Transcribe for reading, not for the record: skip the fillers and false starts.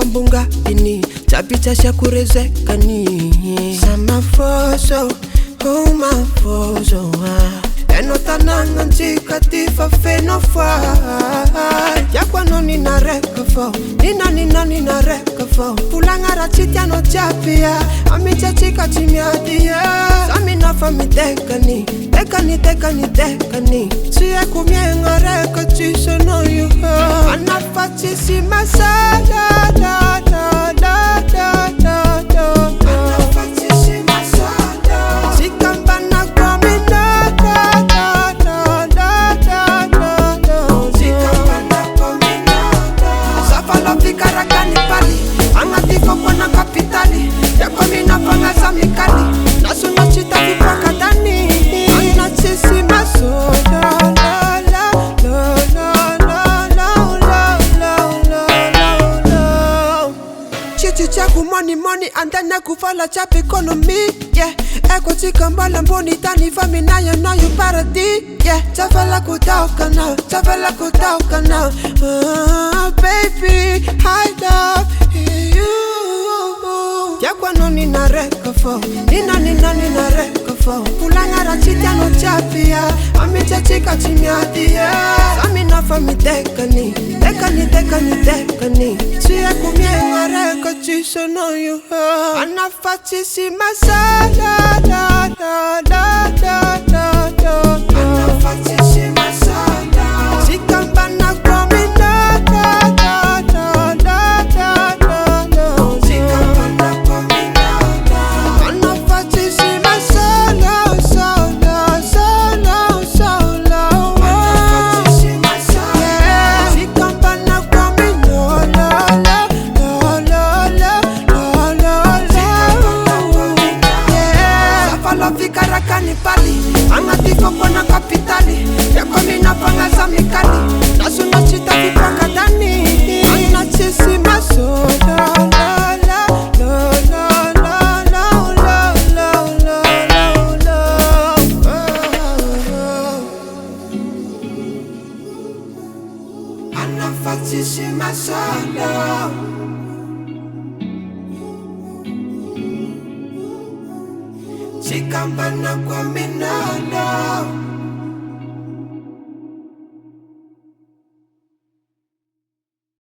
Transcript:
Mbunga ini tapita shakurezekani sama foso mafoso enotananga ntikatifa fenofa yakwano ninarekafo ninarekafo pulangara chitiano chapia amichachika chimiadia saminafa mitekani tekani siye kumiengareka chisonoyo anafatisi masala money and then I could fall a chap economy, yeah. Eko chikambala mboni tani famina ya na you paradis, yeah. Chavala kutauka now, baby, I love you. Yakwano ninarekafo, ninarekafo. Pulangara chitiano chapia, amichachika chimiadia. Samina fami tekani. Siye kumiengareka chisonoyo anafatisi masala anafatisi masala sikambana komina sikambana komina anafatisi masala anafatisi masala sikambana Karakani pali, angatifo kona kapitali. Yako mina panga za mikali, nasuna chita vipaka dani. Ana Tsisy maso, Ana Tsisy maso. Chikambana kwa minana